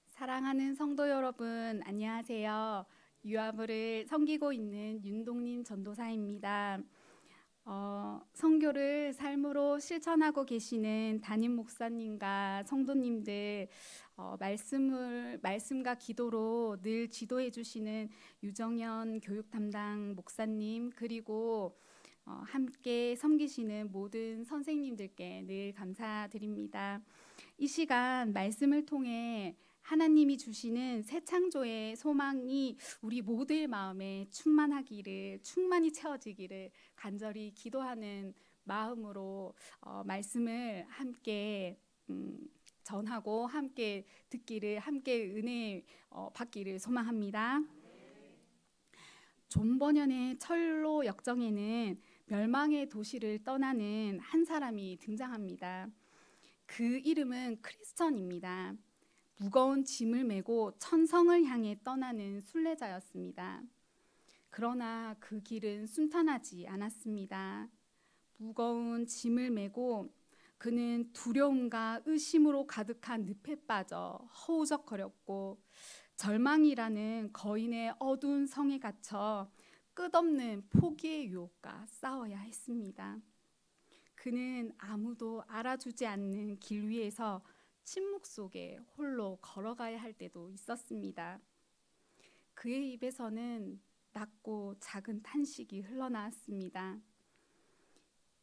사랑하는 성도 여러분, 안녕하세요. 유아부를 섬기고 있는 윤동림 전도사입니다. 선교를 삶으로 실천하고 계시는 담임 목사님과 성도님들, 말씀과 기도로 늘 지도해 주시는 유정현 교육 담당 목사님, 그리고 함께 섬기시는 모든 선생님들께 늘 감사드립니다. 이 시간 말씀을 통해 하나님이 주시는 새 창조의 소망이 우리 모두의 마음에 충만히 채워지기를 간절히 기도하는 마음으로 말씀을 함께 전하고 함께 듣기를, 함께 은혜 받기를 소망합니다. 존 버년의 철로 역정에는 멸망의 도시를 떠나는 한 사람이 등장합니다. 그 이름은 크리스천입니다. 무거운 짐을 메고 천성을 향해 떠나는 순례자였습니다. 그러나 그 길은 순탄하지 않았습니다. 무거운 짐을 메고 그는 두려움과 의심으로 가득한 늪에 빠져 허우적거렸고, 절망이라는 거인의 어두운 성에 갇혀 끝없는 포기의 유혹과 싸워야 했습니다. 그는 아무도 알아주지 않는 길 위에서 침묵 속에 홀로 걸어가야 할 때도 있었습니다. 그의 입에서는 낮고 작은 탄식이 흘러나왔습니다.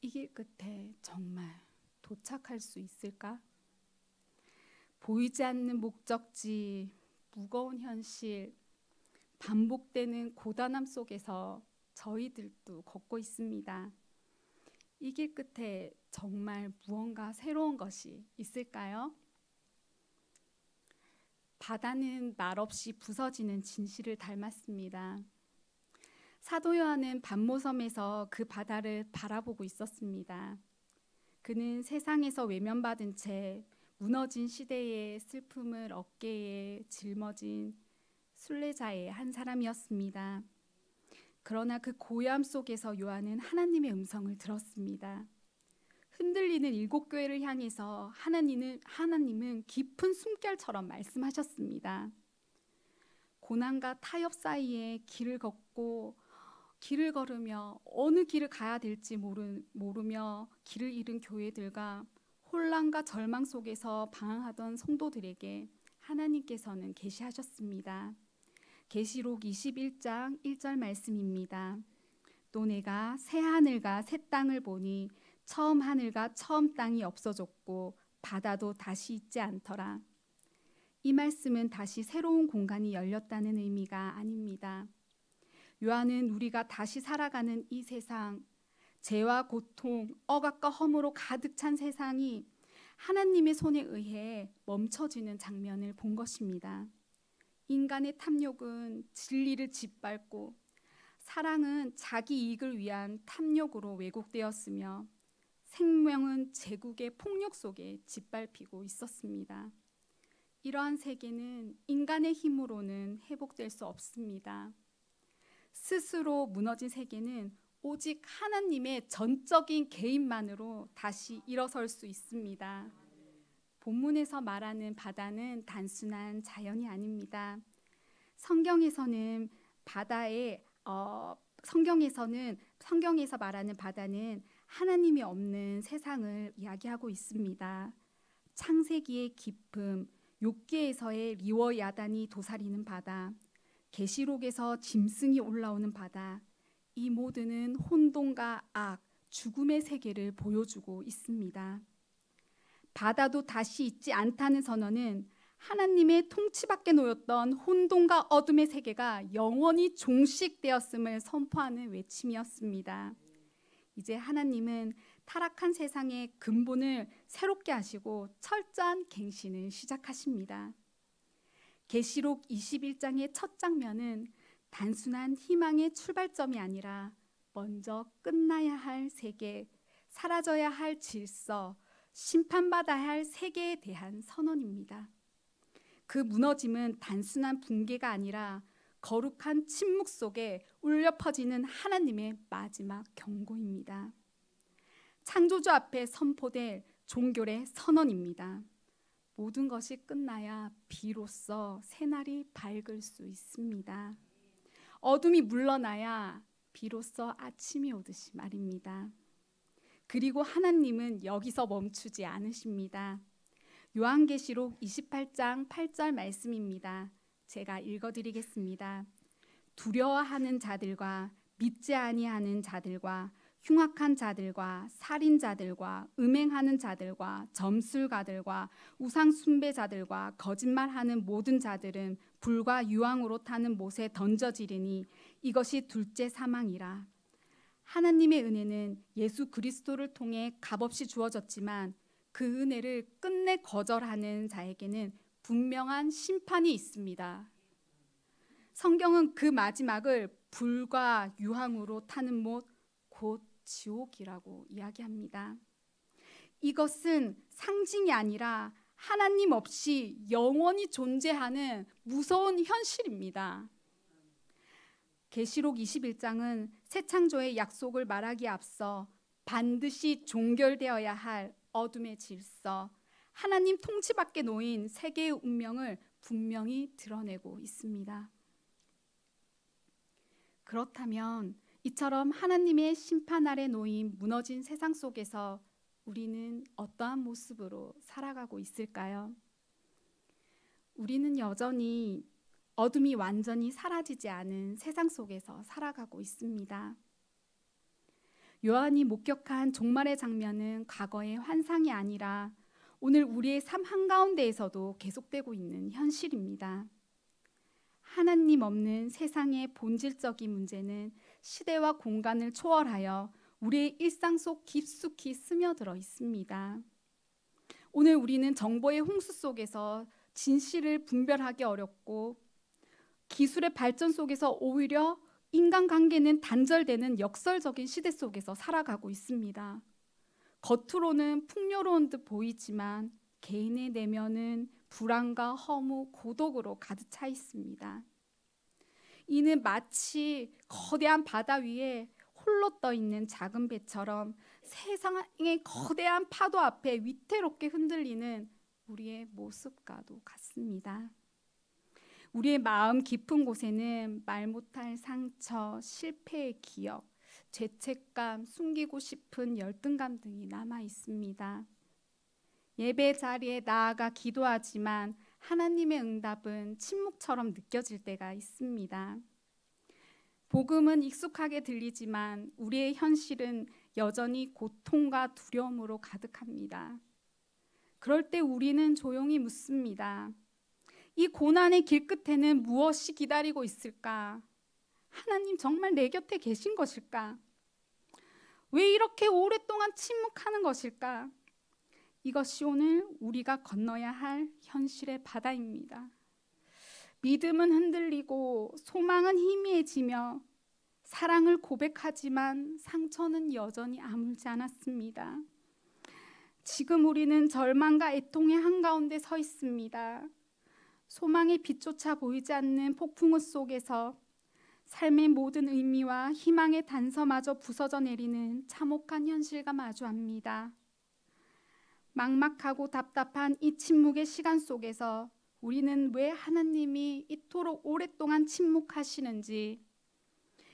이 길 끝에 정말 도착할 수 있을까? 보이지 않는 목적지, 무거운 현실, 반복되는 고단함 속에서 저희들도 걷고 있습니다. 이 길 끝에 정말 무언가 새로운 것이 있을까요? 바다는 말없이 부서지는 진실을 닮았습니다. 사도 요한은 반모섬에서 그 바다를 바라보고 있었습니다. 그는 세상에서 외면받은 채 무너진 시대의 슬픔을 어깨에 짊어진 순례자의 한 사람이었습니다. 그러나 그 고요함 속에서 요한은 하나님의 음성을 들었습니다. 흔들리는 7교회를 향해서 하나님은 깊은 숨결처럼 말씀하셨습니다. 고난과 타협 사이에 길을 걸으며 어느 길을 가야 될지 모르며 길을 잃은 교회들과 혼란과 절망 속에서 방황하던 성도들에게 하나님께서는 계시하셨습니다. 계시록 21장 1절 말씀입니다. 또 내가 새 하늘과 새 땅을 보니 처음 하늘과 처음 땅이 없어졌고 바다도 다시 있지 않더라. 이 말씀은 다시 새로운 공간이 열렸다는 의미가 아닙니다. 요한은 우리가 다시 살아가는 이 세상, 죄와 고통, 억압과 허물로 가득 찬 세상이 하나님의 손에 의해 멈춰지는 장면을 본 것입니다. 인간의 탐욕은 진리를 짓밟고 사랑은 자기 이익을 위한 탐욕으로 왜곡되었으며 생명은 제국의 폭력 속에 짓밟히고 있었습니다. 이러한 세계는 인간의 힘으로는 회복될 수 없습니다. 스스로 무너진 세계는 오직 하나님의 전적인 개인만으로 다시 일어설 수 있습니다. 본문에서 말하는 바다는 단순한 자연이 아닙니다. 성경에서 말하는 바다는 하나님이 없는 세상을 이야기하고 있습니다. 창세기의 깊음, 욥기에서의 리워 야단이 도사리는 바다, 계시록에서 짐승이 올라오는 바다, 이 모두는 혼돈과 악, 죽음의 세계를 보여주고 있습니다. 바다도 다시 있지 않다는 선언은 하나님의 통치 밖에 놓였던 혼돈과 어둠의 세계가 영원히 종식되었음을 선포하는 외침이었습니다. 이제 하나님은 타락한 세상의 근본을 새롭게 하시고 철저한 갱신을 시작하십니다. 계시록 21장의 첫 장면은 단순한 희망의 출발점이 아니라 먼저 끝나야 할 세계, 사라져야 할 질서, 심판받아야 할 세계에 대한 선언입니다. 그 무너짐은 단순한 붕괴가 아니라 거룩한 침묵 속에 울려 퍼지는 하나님의 마지막 경고입니다. 창조주 앞에 선포될 종결의 선언입니다. 모든 것이 끝나야 비로소 새날이 밝을 수 있습니다. 어둠이 물러나야 비로소 아침이 오듯이 말입니다. 그리고 하나님은 여기서 멈추지 않으십니다. 요한계시록 28장 8절 말씀입니다. 제가 읽어드리겠습니다. 두려워하는 자들과 믿지 아니하는 자들과 흉악한 자들과 살인자들과 음행하는 자들과 점술가들과 우상 숭배자들과 거짓말하는 모든 자들은 불과 유황으로 타는 못에 던져지리니 이것이 둘째 사망이라. 하나님의 은혜는 예수 그리스도를 통해 값없이 주어졌지만 그 은혜를 끝내 거절하는 자에게는 분명한 심판이 있습니다. 성경은 그 마지막을 불과 유황으로 타는 못, 곧 지옥이라고 이야기합니다. 이것은 상징이 아니라 하나님 없이 영원히 존재하는 무서운 현실입니다. 계시록 21장은 새 창조의 약속을 말하기에 앞서 반드시 종결되어야 할 어둠의 질서, 하나님 통치 밖에 놓인 세계의 운명을 분명히 드러내고 있습니다. 그렇다면 이처럼 하나님의 심판 아래 놓인 무너진 세상 속에서 우리는 어떠한 모습으로 살아가고 있을까요? 우리는 여전히 어둠이 완전히 사라지지 않은 세상 속에서 살아가고 있습니다. 요한이 목격한 종말의 장면은 과거의 환상이 아니라 오늘 우리의 삶 한가운데에서도 계속되고 있는 현실입니다. 하나님 없는 세상의 본질적인 문제는 시대와 공간을 초월하여 우리의 일상 속 깊숙이 스며들어 있습니다. 오늘 우리는 정보의 홍수 속에서 진실을 분별하기 어렵고 기술의 발전 속에서 오히려 인간관계는 단절되는 역설적인 시대 속에서 살아가고 있습니다. 겉으로는 풍요로운 듯 보이지만 개인의 내면은 불안과 허무, 고독으로 가득 차 있습니다. 이는 마치 거대한 바다 위에 홀로 떠 있는 작은 배처럼 세상의 거대한 파도 앞에 위태롭게 흔들리는 우리의 모습과도 같습니다. 우리의 마음 깊은 곳에는 말 못할 상처, 실패의 기억, 죄책감, 숨기고 싶은 열등감 등이 남아 있습니다. 예배 자리에 나아가 기도하지만 하나님의 응답은 침묵처럼 느껴질 때가 있습니다. 복음은 익숙하게 들리지만 우리의 현실은 여전히 고통과 두려움으로 가득합니다. 그럴 때 우리는 조용히 묻습니다. 이 고난의 길 끝에는 무엇이 기다리고 있을까? 하나님 정말 내 곁에 계신 것일까? 왜 이렇게 오랫동안 침묵하는 것일까? 이것이 오늘 우리가 건너야 할 현실의 바다입니다. 믿음은 흔들리고 소망은 희미해지며 사랑을 고백하지만 상처는 여전히 아물지 않았습니다. 지금 우리는 절망과 애통의 한가운데 서 있습니다. 소망의 빛조차 보이지 않는 폭풍우 속에서 삶의 모든 의미와 희망의 단서마저 부서져 내리는 참혹한 현실과 마주합니다. 막막하고 답답한 이 침묵의 시간 속에서 우리는 왜 하나님이 이토록 오랫동안 침묵하시는지,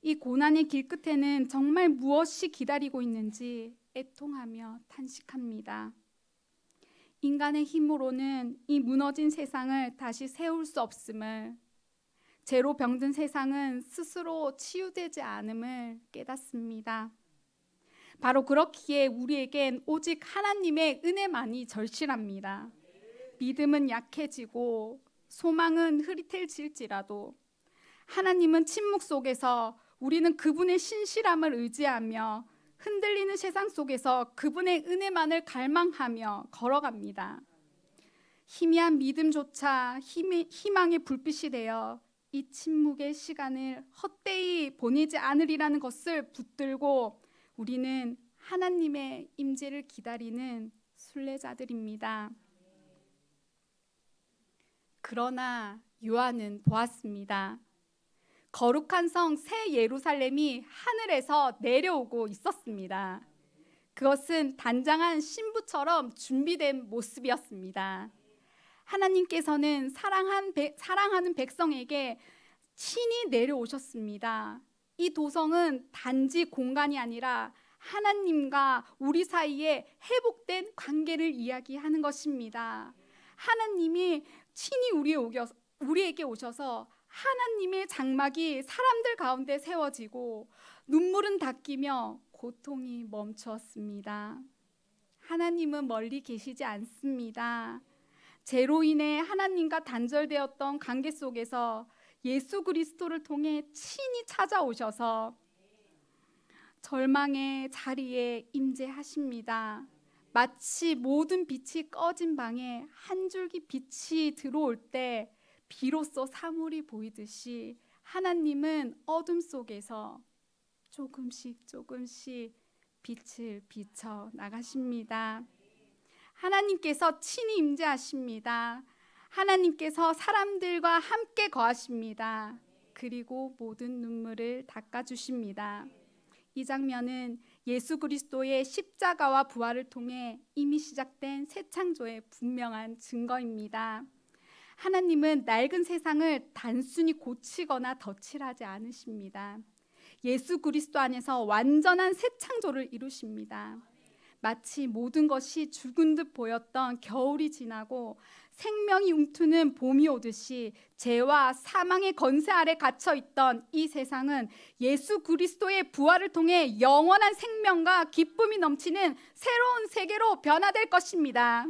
이 고난의 길 끝에는 정말 무엇이 기다리고 있는지 애통하며 탄식합니다. 인간의 힘으로는 이 무너진 세상을 다시 세울 수 없음을, 죄로 병든 세상은 스스로 치유되지 않음을 깨닫습니다. 바로 그렇기에 우리에겐 오직 하나님의 은혜만이 절실합니다. 믿음은 약해지고 소망은 흐릿해질지라도 하나님은 침묵 속에서 우리는 그분의 신실함을 의지하며 흔들리는 세상 속에서 그분의 은혜만을 갈망하며 걸어갑니다. 희미한 믿음조차 희망의 불빛이 되어 이 침묵의 시간을 헛되이 보내지 않으리라는 것을 붙들고 우리는 하나님의 임재를 기다리는 순례자들입니다. 그러나 요한은 보았습니다. 거룩한 성 새 예루살렘이 하늘에서 내려오고 있었습니다. 그것은 단장한 신부처럼 준비된 모습이었습니다. 하나님께서는 사랑하는 백성에게 친히 내려오셨습니다. 이 도성은 단지 공간이 아니라 하나님과 우리 사이에 회복된 관계를 이야기하는 것입니다. 하나님이 친히 우리에게 오셔서 하나님의 장막이 사람들 가운데 세워지고 눈물은 닦이며 고통이 멈추었습니다. 하나님은 멀리 계시지 않습니다. 죄로 인해 하나님과 단절되었던 관계 속에서 예수 그리스도를 통해 친히 찾아오셔서 절망의 자리에 임재하십니다. 마치 모든 빛이 꺼진 방에 한 줄기 빛이 들어올 때 비로소 사물이 보이듯이 하나님은 어둠 속에서 조금씩 빛을 비춰 나가십니다. 하나님께서 친히 임재하십니다. 하나님께서 사람들과 함께 거하십니다. 그리고 모든 눈물을 닦아주십니다. 이 장면은 예수 그리스도의 십자가와 부활을 통해 이미 시작된 새 창조의 분명한 증거입니다. 하나님은 낡은 세상을 단순히 고치거나 덧칠하지 않으십니다. 예수 그리스도 안에서 완전한 새 창조를 이루십니다. 마치 모든 것이 죽은 듯 보였던 겨울이 지나고 생명이 움트는 봄이 오듯이 죄와 사망의 건세 아래 갇혀있던 이 세상은 예수 그리스도의 부활을 통해 영원한 생명과 기쁨이 넘치는 새로운 세계로 변화될 것입니다.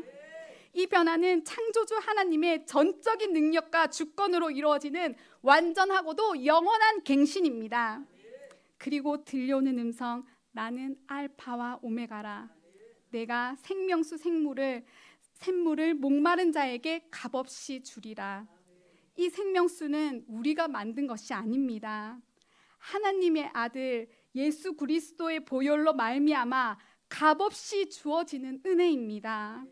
이 변화는 창조주 하나님의 전적인 능력과 주권으로 이루어지는 완전하고도 영원한 갱신입니다. 그리고 들려오는 음성, 나는 알파와 오메가라. 내가 생명수 샘물을 목마른 자에게 값없이 주리라. 이 생명수는 우리가 만든 것이 아닙니다. 하나님의 아들 예수 그리스도의 보혈로 말미암아 값없이 주어지는 은혜입니다.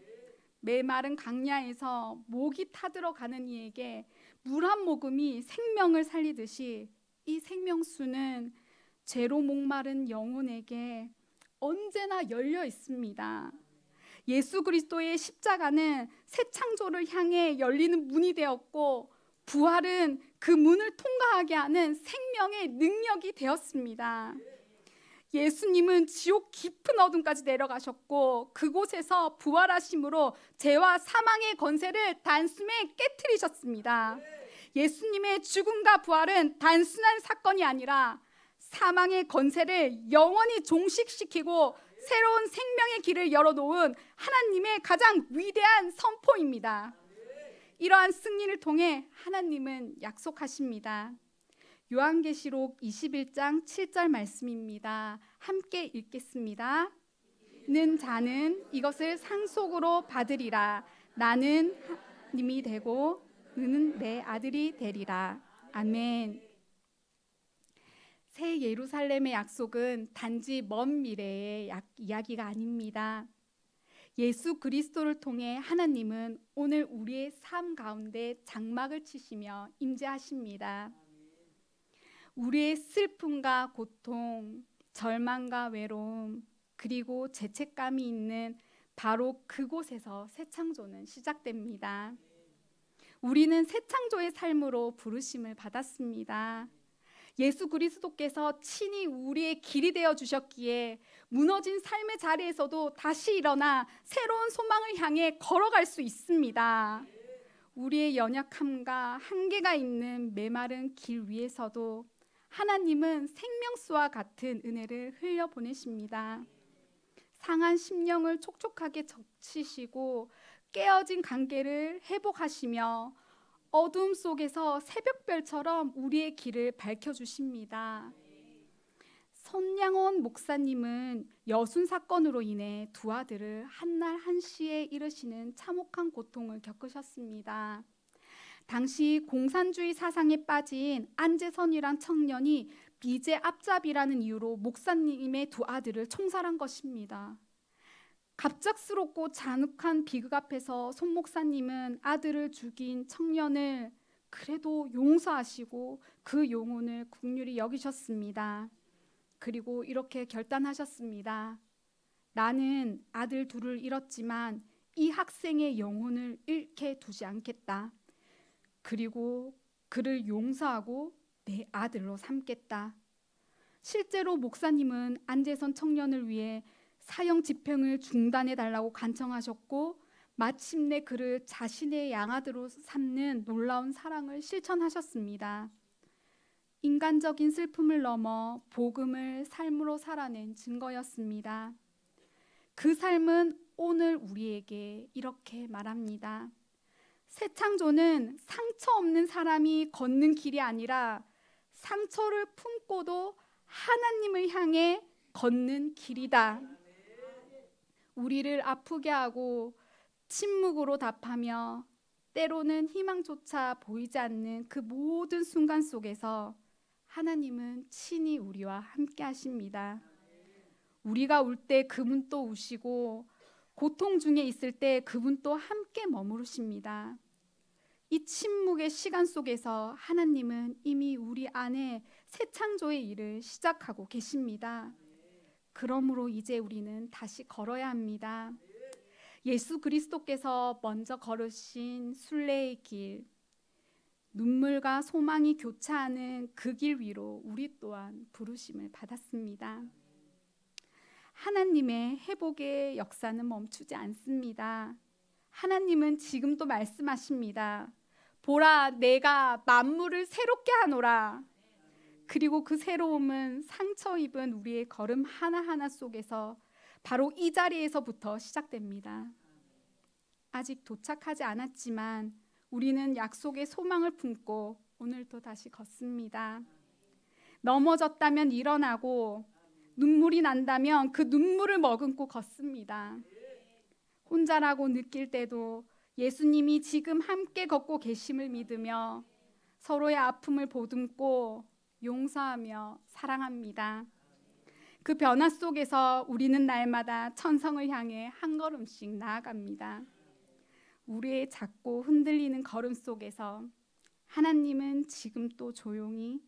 메마른 강야에서 목이 타들어가는 이에게 물 한 모금이 생명을 살리듯이 이 생명수는 죄로 목마른 영혼에게 언제나 열려 있습니다. 예수 그리스도의 십자가는 새 창조를 향해 열리는 문이 되었고 부활은 그 문을 통과하게 하는 생명의 능력이 되었습니다. 예수님은 지옥 깊은 어둠까지 내려가셨고 그곳에서 부활하심으로 죄와 사망의 건세를 단숨에 깨트리셨습니다. 예수님의 죽음과 부활은 단순한 사건이 아니라 사망의 건세를 영원히 종식시키고 새로운 생명의 길을 열어놓은 하나님의 가장 위대한 선포입니다. 이러한 승리를 통해 하나님은 약속하십니다. 요한계시록 21장 7절 말씀입니다. 함께 읽겠습니다. 는 자는 이것을 상속으로 받으리라. 나는 하나님이 되고 너는 내 아들이 되리라. 아멘. 새 예루살렘의 약속은 단지 먼 미래의 이야기가 아닙니다. 예수 그리스도를 통해 하나님은 오늘 우리의 삶 가운데 장막을 치시며 임재하십니다. 우리의 슬픔과 고통, 절망과 외로움, 그리고 죄책감이 있는 바로 그곳에서 새 창조는 시작됩니다. 우리는 새 창조의 삶으로 부르심을 받았습니다. 예수 그리스도께서 친히 우리의 길이 되어 주셨기에 무너진 삶의 자리에서도 다시 일어나 새로운 소망을 향해 걸어갈 수 있습니다. 우리의 연약함과 한계가 있는 메마른 길 위에서도 하나님은 생명수와 같은 은혜를 흘려보내십니다. 상한 심령을 촉촉하게 적시시고 깨어진 관계를 회복하시며 어둠 속에서 새벽별처럼 우리의 길을 밝혀주십니다. 손양원 목사님은 여순 사건으로 인해 두 아들을 한날 한시에 잃으시는 참혹한 고통을 겪으셨습니다. 당시 공산주의 사상에 빠진 안재선이란 청년이 비제 앞잡이라는 이유로 목사님의 두 아들을 총살한 것입니다. 갑작스럽고 잔혹한 비극 앞에서 손 목사님은 아들을 죽인 청년을 그래도 용서하시고 그 영혼을 긍휼히 여기셨습니다. 그리고 이렇게 결단하셨습니다. 나는 아들 둘을 잃었지만 이 학생의 영혼을 잃게 두지 않겠다. 그리고 그를 용서하고 내 아들로 삼겠다. 실제로 목사님은 안재선 청년을 위해 사형 집행을 중단해 달라고 간청하셨고 마침내 그를 자신의 양아들로 삼는 놀라운 사랑을 실천하셨습니다. 인간적인 슬픔을 넘어 복음을 삶으로 살아낸 증거였습니다. 그 삶은 오늘 우리에게 이렇게 말합니다. 새 창조는 상처 없는 사람이 걷는 길이 아니라 상처를 품고도 하나님을 향해 걷는 길이다. 우리를 아프게 하고 침묵으로 답하며 때로는 희망조차 보이지 않는 그 모든 순간 속에서 하나님은 친히 우리와 함께 하십니다. 우리가 울 때 그분 또 우시고 고통 중에 있을 때 그분 또 함께 머무르십니다. 이 침묵의 시간 속에서 하나님은 이미 우리 안에 새 창조의 일을 시작하고 계십니다. 그러므로 이제 우리는 다시 걸어야 합니다. 예수 그리스도께서 먼저 걸으신 순례의 길, 눈물과 소망이 교차하는 그 길 위로 우리 또한 부르심을 받았습니다. 하나님의 회복의 역사는 멈추지 않습니다. 하나님은 지금도 말씀하십니다. 보라, 내가 만물을 새롭게 하노라. 그리고 그 새로움은 상처 입은 우리의 걸음 하나하나 속에서 바로 이 자리에서부터 시작됩니다. 아직 도착하지 않았지만 우리는 약속의 소망을 품고 오늘도 다시 걷습니다. 넘어졌다면 일어나고 눈물이 난다면 그 눈물을 머금고 걷습니다. 혼자라고 느낄 때도 예수님이 지금 함께 걷고 계심을 믿으며 서로의 아픔을 보듬고 용서하며 사랑합니다. 그 변화 속에서 우리는 날마다 천성을 향해 한 걸음씩 나아갑니다. 우리의 작고 흔들리는 걸음 속에서 하나님은 지금 또 조용히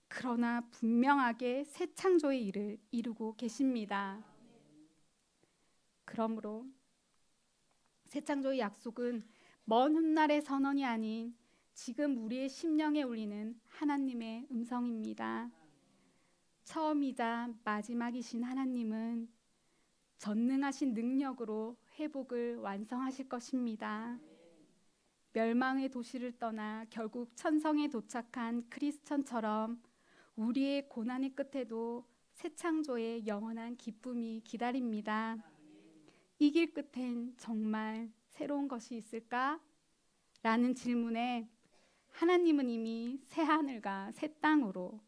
그러나 분명하게 새 창조의 일을 이루고 계십니다. 그러므로 새 창조의 약속은 먼 훗날의 선언이 아닌 지금 우리의 심령에 울리는 하나님의 음성입니다. 처음이자 마지막이신 하나님은 전능하신 능력으로 회복을 완성하실 것입니다. 멸망의 도시를 떠나 결국 천성에 도착한 크리스천처럼 우리의 고난의 끝에도 새 창조의 영원한 기쁨이 기다립니다. 이 길 끝엔 정말 새로운 것이 있을까? 라는 질문에 하나님은 이미 새 하늘과 새 땅으로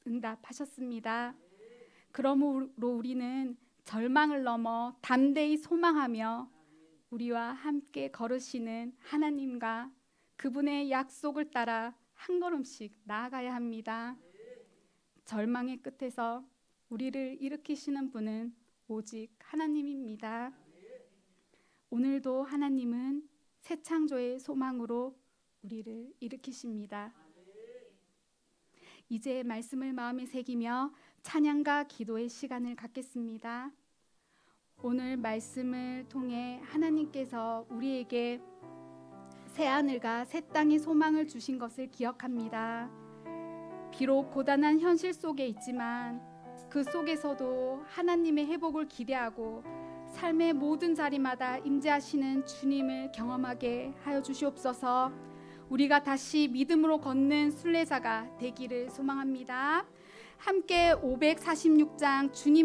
응답하셨습니다. 그러므로 우리는 절망을 넘어 담대히 소망하며 우리와 함께 걸으시는 하나님과 그분의 약속을 따라 한 걸음씩 나아가야 합니다. 절망의 끝에서 우리를 일으키시는 분은 오직 하나님입니다. 오늘도 하나님은 새 창조의 소망으로 우리를 일으키십니다. 이제 말씀을 마음에 새기며 찬양과 기도의 시간을 갖겠습니다. 오늘 말씀을 통해 하나님께서 우리에게 새 하늘과 새 땅의 소망을 주신 것을 기억합니다. 비록 고단한 현실 속에 있지만 그 속에서도 하나님의 회복을 기대하고 삶의 모든 자리마다 임재하시는 주님을 경험하게 하여 주시옵소서. 우리가 다시 믿음으로 걷는 순례자가 되기를 소망합니다. 함께 546장 주님